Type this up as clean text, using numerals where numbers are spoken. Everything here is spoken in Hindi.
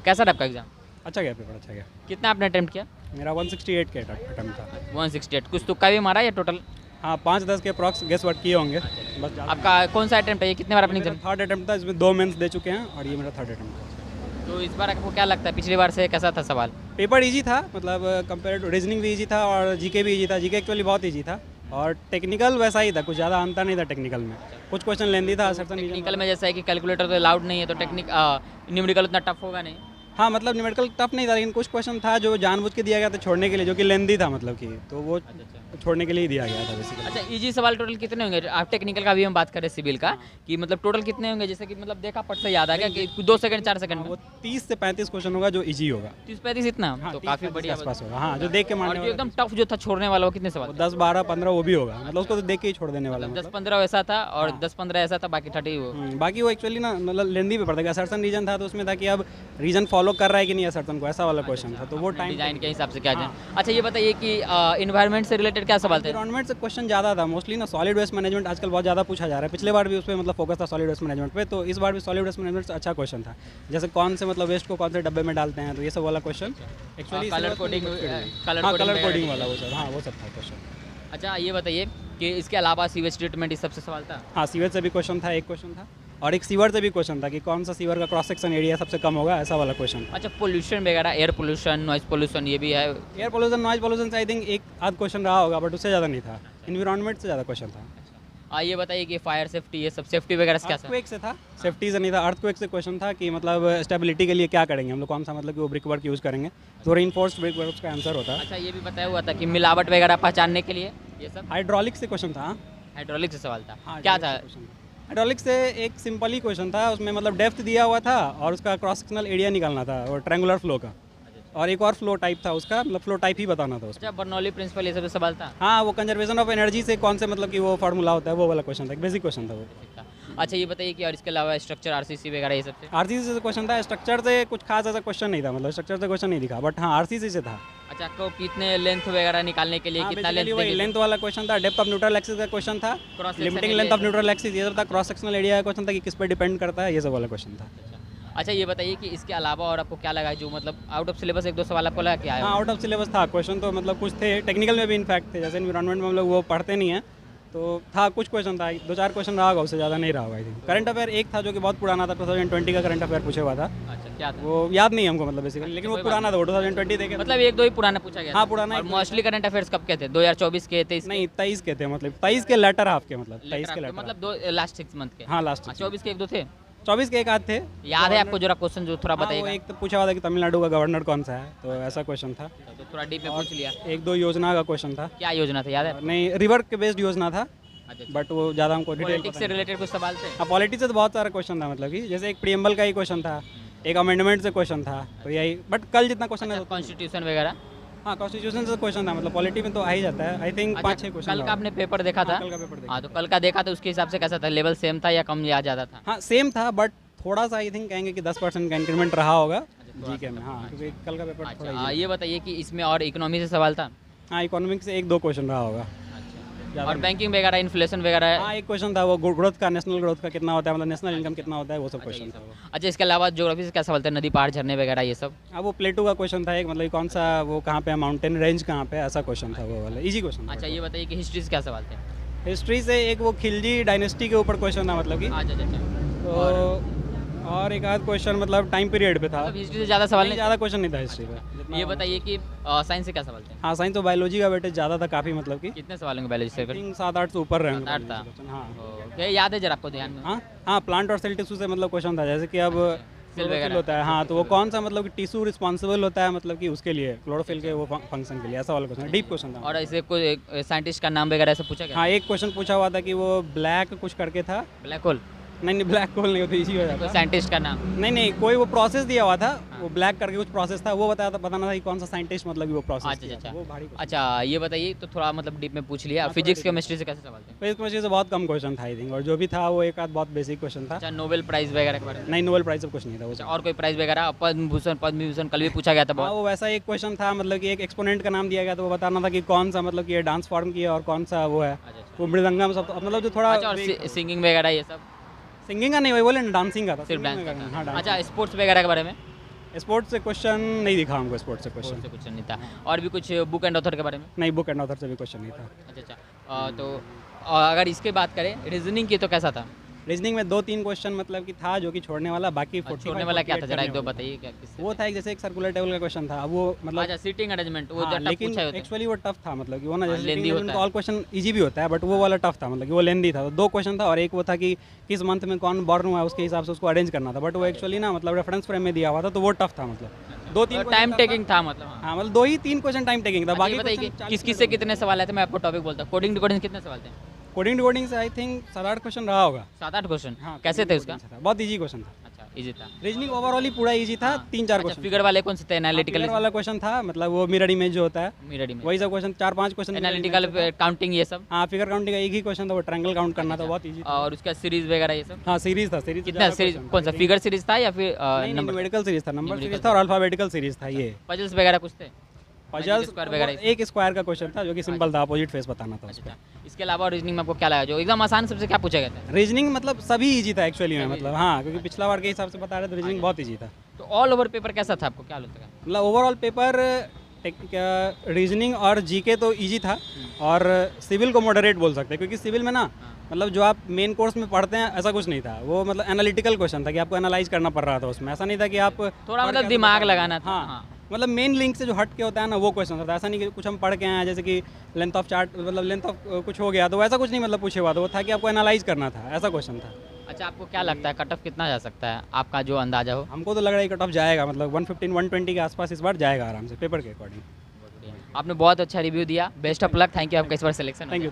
कैसा रहा आपका एग्जाम? अच्छा गया, पेपर अच्छा गया। कितना आपने अटेम्प्ट किया? मेरा 168 के अटेम्प्ट था। 168। कुछ तुक्का भी मारा या टोटल? हाँ, 5-10 के अप्रॉक्स गेस वर्क किए होंगे बस ज़्यादा। आपका कौन सा अटेम्प्ट है? ये कितने बार आपने मेरा एग्जाम? थर्ड अटेम्प्ट था, इसमें 2 मेंस दे चुके हैं और ये मेरा थर्ड अटेम्प्ट था। तो इस बार आपको क्या लगता है पिछली बार से कैसा था सवाल? पेपर इजी था, मतलब कंपेयर टू रीजनिंग भी इजी था और जीके भी इजी था। जीके एक्चुअली बहुत इजी था और टेक्निकल वैसा ही था, कुछ ज़्यादा अंतर नहीं था टेक्निकल में। कुछ क्वेश्चन लेंदी था, सर्टन टेक्निकल में जैसा है कि कैलकुलेटर तो अलाउड नहीं है, तो न्यूमेरिकल उतना टफ होगा नहीं। हाँ, मतलब न्यूमेरिकल टफ नहीं था, लेकिन कुछ क्वेश्चन था जो जानबूझ के दिया गया था छोड़ने के लिए, जो कि लेंदी था, मतलब कि तो वो छोड़ने के लिए ही दिया गया था बेसिकली। अच्छा, इजी सवाल टोटल कितने होंगे? आप टेक्निकल का भी हम बात करें सिविल का, कि मतलब टोटल कितने होंगे? जैसे कि मतलब देखा पट से याद आ गया कि 2 सेकंड 4 सेकंड में वो 30 से 35 क्वेश्चन होगा जो इजी होगा। 30-35 इतना? हाँ, तो 30-35 काफी के बढ़िया। आसपास होगा। हाँ, जो देख के और मारने जो वाला एकदम टफ जो था छोड़ने वाला, वो कितने सवाल? 10, 12, 15 वो भी होगा, मतलब उसको तो देख के ही छोड़ देने वाला मतलब। 10-15 ऐसा था और 10-15 ऐसा था, बाकी 30 वो। बाकी वो एक्चुअली ना मतलब लेंदी पेपर था। असर्सन रीजन था तो उसमें था कि अब रीजन फॉलो कर रहा है कि नहीं असर्सन को, ऐसा वाला क्वेश्चन था, तो वो टाइम डिजाइन के हिसाब से क्या जाए। अच्छा, ये बताइए कि इन्वायरमेंट से रिलेटेड क्या सवाल थे? एनवायरमेंट से क्वेश्चन ज़्यादा था मोस्टली ना। सॉलिड वेस्ट मैनेजमेंट आजकल बहुत ज़्यादा पूछा जा रहा है। पिछले बार भी उस पर मतलब फोकस था सॉलिड वेस्ट मैनेजमेंट पे, तो इस बार भी सॉलिड वेस्ट मैनेजमेंट से अच्छा क्वेश्चन था। जैसे कौन से मतलब वेस्ट को कौन से डब्बे में डालते हैं, तो ये सब वाला question actually colour coding colour coding वाला वो सब, हाँ वो सब था क्वेश्चन। अच्छा, ये बताइए कि इसके अलावा सीवेज ट्रीटमेंट इस सबसे सवाल था? हाँ, सीवर से भी क्वेश्चन था, एक क्वेश्चन था, और एक सीवर से भी क्वेश्चन था कि कौन सा सीवर का क्रॉस सेक्शन एरिया सबसे कम होगा, ऐसा वाला क्वेश्चन। अच्छा, पोल्यूशन वगैरह, एयर पोल्यूशन, नॉइज पोल्यूशन, ये भी है? एयर पोल्यूशन, नॉइज पोल्यूशन से आई थिंक एक आध क्वेश्चन रहा होगा, बट उससे ज़्यादा नहीं था। इन्वायरमेंट से ज़्यादा क्वेश्चन था। ये बताइए कि फायर सेफ्टी, ये सब सेफ्टी वगैरह से क्या सर? अर्थक्वेक से था, सेफ्टी से नहीं था। अर्थक्वेक से क्वेश्चन था कि मतलब स्टेबिलिटी के लिए क्या करेंगे हम लोग, कौन सा मतलब कि वो ब्रिक वर्क यूज़ करेंगे, तो रीइंफोर्स्ड ब्रिक वर्क का आंसर होता है। अच्छा, ये भी बताया हुआ था कि मिलावट वगैरह पहचानने के लिए ये सब? हाइड्रोलिक से क्वेश्चन था। हाइड्रोलिक से सवाल था? हाँ, क्या था? हाइड्रोलिक से एक सिंपल ही क्वेश्चन था, उसमें मतलब डेप्थ दिया हुआ था और उसका क्रॉस सेक्शनल एरिया निकालना था, और ट्रायंगुलर फ्लो का, और एक और फ्लो टाइप था उसका, मतलब फ्लो टाइप ही बताना था उसका। अच्छा, बर्नौली प्रिंसिपल, ये सब सवाल था? हाँ, वो कंजर्वेशन ऑफ एनर्जी से कौन से मतलब कि वो फार्मूला होता है, वो वाला क्वेश्चन था, एक बेसिक क्वेश्चन था वो। अच्छा, ये बताइए कि और इसके अलावा स्ट्रक्चर, आरसीसी वगैरह ये सब से? आरसीसी से क्वेश्चन था। स्ट्रक्चर से कुछ खास ऐसा क्वेश्चन नहीं था, मतलब स्ट्रक्चर से क्वेश्चन नहीं दिखा, बट हाँ आरसीसी से था। अच्छा, आपको कितने लेंथ वगैरह निकालने के लिए कितना लेंथ? वही लेंथ वाला क्वेश्चन था। डेप्थ ऑफ न्यूट्रल एक्सिस का क्वेश्चन था, limiting length of neutral axis ये सब था। क्रॉस सेक्शनल एरिया का क्वेश्चन था कि किस पे डिपेंड करता है, ये सब वाला क्वेश्चन था। अच्छा, ये बताइए कि इसके अलावा और आपको क्या लगा जो मतलब आउट ऑफ सिलेबस 1-2 सवाल आपको लगा क्या है? हाँ, आउट ऑफ सिलेबस था क्वेश्चन, तो मतलब कुछ थे टेक्निकल में भी इनफैक्ट थे, जैसे एनवायरमेंट में हम लोग वो पढ़ते नहीं है, तो था कुछ क्वेश्चन था, 2-4 क्वेश्चन रहा होगा, उससे ज़्यादा नहीं रहा होगा आई थिंक। करंट अफेयर एक था जो कि बहुत पुराना था, 2020 का करंट अफेयर पूछे हुआ था। अच्छा, क्या था? वो याद नहीं हमको मतलब बेसिकली, लेकिन वो पुराना था, वो 2020 देखे मतलब 1-2 ही पुराना पूछा गया? हाँ, पुराना और मोस्टली करंट अफेयर्स कब के थे? 2024 के, 23? नहीं 23 के थे, मतलब 23 के लेटर हाफ के, मतलब 23 के लेटर, मतलब 2 लास्ट 6 मंथ के? हाँ लास्ट 24 के 1-2 थे? 24 के एक आध थे। याद है आपको जरा क्वेश्चन जो थोड़ा हाँ, वो बताइएगा? एक तो पूछा हुआ था कि तमिलनाडु का गवर्नर कौन सा है, तो ऐसा क्वेश्चन था। तो थोड़ा डीप में पूछ लिया। 1-2 योजना का क्वेश्चन था। क्या योजना था, याद है? नहीं, रिवर के बेस्ड योजना था, अच्छा, बट वो ज़्यादा हमको डिटेल पॉलिटिक्स से रिलेटेड कुछ सवाल थे? हाँ, पॉलिटिक्स से तो बहुत सारा क्वेश्चन था, मतलब कि जैसे एक प्रीएम्बल का ही क्वेश्चन था, एक अमेंडमेंट से क्वेश्चन था, तो यही। बट कल जितना क्वेश्चन है कॉन्स्टिट्यूशन वगैरह? हाँ, कॉन्स्टिट्यूशन से क्वेश्चन था, मतलब पॉलिटी में तो आ ही जाता है आई थिंक। 5-6 क्वेश्चन कल का आपने पेपर देखा था? कल का पेपर देखा। हाँ, तो कल का देखा तो उसके हिसाब से कैसा था? लेवल सेम था या कम या ज़्यादा था? हाँ, सेम था, बट थोड़ा सा आई थिंक कहेंगे कि 10% का इंक्रीमेंट रहा होगा जीके में। हाँ, क्योंकि कल का पेपर थोड़ा अच्छा, ये बताइए कि इसमें और इकोनॉमी से सवाल था? हाँ, इकोनॉमिक्स से 1-2 क्वेश्चन रहा होगा। और बैंकिंग वगैरह, इन्फ्लेशन वगैरह? हाँ, एक क्वेश्चन था वो ग्रोथ का, नेशनल ग्रोथ का कितना होता है, मतलब नेशनल इनकम कितना होता है, वो सब क्वेश्चन था। अच्छा, इसके अलावा ज्योग्राफी से क्या सवाल थे? नदी, पहाड़, झरने वगैरह ये सब? हाँ, वो प्लेटू का क्वेश्चन था एक, मतलब कौन सा वो कहाँ पे है, माउंटेन रेंज कहाँ पे है, ऐसा क्वेश्चन था, वो वाला इजी क्वेश्चन। अच्छा, ये बताइए कि हिस्ट्री से क्या सवाल थे? हिस्ट्री से एक वो खिलजी डायनेस्टी के ऊपर क्वेश्चन था, मतलब कि अच्छा। तो और एक आध क्वेश्चन मतलब टाइम पीरियड पे था। मतलब हिस्ट्री से ज़्यादा सवाल नहीं? ज़्यादा क्वेश्चन नहीं था हिस्ट्री का। ये बताइए कि साइंस से क्या सवाल थे? हाँ, साइंस तो बायोलॉजी का वेटेज ज़्यादा था काफ़ी, मतलब कि कितने सवाल होंगे बायोलॉजी से फिर? 7-8 से ऊपर रहेंगे। 7-8 था? हाँ ओके, याद है जरा आपको ध्यान में? हाँ हाँ, प्लांट और सेल टिश्यू से मतलब क्वेश्चन था, जैसे कि अब सेल क्लोरोफिल वगैरह होता है। हाँ, तो वो कौन सा मतलब कि टिश्यू रिस्पॉन्सिबल होता है, मतलब कि उसके लिए क्लोरोफिल के वो फंक्शन के लिए, ऐसा वाला क्वेश्चन, डीप क्वेश्चन था। और ऐसे कोई साइंटिस्ट का नाम वगैरह ऐसे पूछा गया? हाँ, एक क्वेश्चन पूछा हुआ था कि वो ब्लैक कुछ करके था। Black hole? नहीं, ब्लैक होल नहीं, वो तो इजी हो जाता। साइंटिस्ट का नाम? नहीं, कोई वो प्रोसेस दिया हुआ था, वो ब्लैक करके कुछ प्रोसेस था, वो बताना था कि कौन सा साइंटिस्ट मतलब कि वो प्रोसेस। अच्छा। वो भारी। अच्छा, ये बताइए तो थोड़ा मतलब डीप में पूछ लिया। फिजिक्स केमिस्ट्री से कैसे सवाल थे? फिजिक्स केमिस्ट्री से बहुत कम क्वेश्चन था आई थिंक, और जो भी था वो एक आध बहुत बेसिक क्वेश्चन था। अच्छा, नोबेल प्राइज वगैरह के बारे में? नहीं, नोबेल प्राइज सब कुछ नहीं था वो। अच्छा, और कोई प्राइज वगैरह? पद्म भूषण कल भी पूछा गया था हाँ, बहुत। वो वैसा एक क्वेश्चन था, मतलब कि एक एक्सपोनेंट का नाम दिया गया, तो वो बताना था कि कौन सा मतलब कि ये डांस फॉर्म की है और कौन सा वो है, वो मृदंगम सब, मतलब जो थोड़ा। अच्छा, और सिंगिंग वगैरह ये सब? सिंगिंग का नहीं, वही बोले डांसिंग का था। सिर्फ डांस हाँ, का था? डांस। अच्छा, स्पोर्ट्स वगैरह के बारे में? स्पोर्ट्स से क्वेश्चन नहीं दिखा हमको, स्पोर्ट्स से क्वेश्चन से क्वेश्चन नहीं था। और भी कुछ बुक एंड ऑथर के बारे में? नहीं, बुक एंड ऑथर से भी क्वेश्चन नहीं था। अच्छा तो अगर इसके बात करें रीजनिंग की तो कैसा था? रीजनिंग में 2-3 क्वेश्चन मतलब कि था जो कि छोड़ने वाला, बाकी 45 छोड़ने वाला क्या था, 48 जरा एक दो करने वाला। बताइए क्या किससे? वो था एक जैसे एक सर्कुलर टेबल का क्वेश्चन था, वो मतलब अच्छा सीटिंग अरेंजमेंट वो हाँ, जो टफ लेकिन पूछा होता है। एक्चुअली वो टफ था, मतलब कि वो ना हाँ, जैसे lengthy होता है। ऑल क्वेश्चन इजी भी होता है, बट वो वाला टफ था, मतलब कि वो लेंदी था। तो 2 क्वेश्चन था और एक वो था कि किस मंथ में कौन बॉर्न हुआ है उसके हिसाब से उसको अरेंज करना था, बट वो एक्चुअली ना मतलब रेफरेंस फ्रेम में दिया हुआ था, तो वो टफ था। मतलब 2-3 टाइम टेकिंग था मतलब। हाँ। हाँ, मतलब 2 ही 3 क्वेश्चन टाइम टेकिंग था, अच्छा, ये बाकी बताइए कि किस किस से कितने सवाल आए थे? मैं आपको टॉपिक बोलता हूँ। कोडिंग डिकोडिंग कितने सवाल थे? कोडिंग डिकोडिंग से आई थिंक 7-8 क्वेश्चन रहा होगा। 7-8 क्वेश्चन? हाँ, कैसे थे उसका? बहुत इजी क्वेश्चन था। अच्छा इजी था। रीजनिंग ओवरऑल ही पूरा इजी था, 3-4 क्वेश्चन। फिगर वाले कौन से थे? एनालिटिकल वाला क्वेश्चन था, मतलब वो मिरर इमेज जो होता है मिरर इमेज, वही सब क्वेश्चन, 4-5 क्वेश्चन। एनालिटिकल काउंटिंग ये सब? हाँ, फिगर काउंटिंग का एक ही क्वेश्चन था, वो ट्रायंगल काउंट करना था, बहुत इजी था। और उसका सीरीज वगैरह ये सब? हाँ, सीरीज था। सीरीज कितना सीरीज? कौन सा फिगर सीरीज था या फिर नंबर? न्यूमेरिकल सीरीज था, नंबर सीरीज था और अल्फाबेटिकल सीरीज था। ये पजल्स वगैरह कुछ थे? पजल्स स्क्वायर वगैरह? एक स्क्वायर का क्वेश्चन था जो कि सिंपल था, अपोजिट फेस बताना था उसका। अच्छा, इसके अलावा रीजनिंग में आपको क्या लगा जो एकदम आसान सबसे क्या पूछा गया था? रीजनिंग मतलब सभी इजी था एक्चुअली में, मतलब हाँ, क्योंकि पिछला बार के हिसाब से बता रहे तो रीजनिंग बहुत इजी था। तो ऑल ओवर पेपर कैसा था आपको क्या लगता है? मतलब ओवरऑल पेपर रीजनिंग और जीके तो इजी था, और सिविल को मॉडरेट बोल सकते हैं, क्योंकि सिविल में ना मतलब जो आप मेन कोर्स में पढ़ते हैं ऐसा कुछ नहीं था। वो मतलब एनालिटिकल क्वेश्चन था कि आपको एनालाइज करना पड़ रहा था उसमें, ऐसा नहीं था कि आप थोड़ा मतलब दिमाग लगाना था। हाँ, मतलब मेन लिंक से जो हट के होता है ना वो क्वेश्चन था। ऐसा नहीं कि कुछ हम पढ़ के आए हैं जैसे कि लेंथ ऑफ चार्ट, मतलब लेंथ ऑफ कुछ हो गया तो वैसा कुछ नहीं, मतलब पूछे हुआ था, वो था कि आपको एनालाइज करना था, ऐसा क्वेश्चन था। अच्छा आपको क्या लगता है कट ऑफ कितना जा सकता है, आपका जो अंदाजा हो? हमको तो लग रहा है कट ऑफ जाएगा, मतलब 115-120 के आसपास इस बार जाएगा आराम से, पेपर के अकॉर्डिंग। आपने बहुत अच्छा रिव्यू दिया, best of luck, thank you आपका इस बार सिलेक्शन। Thank you.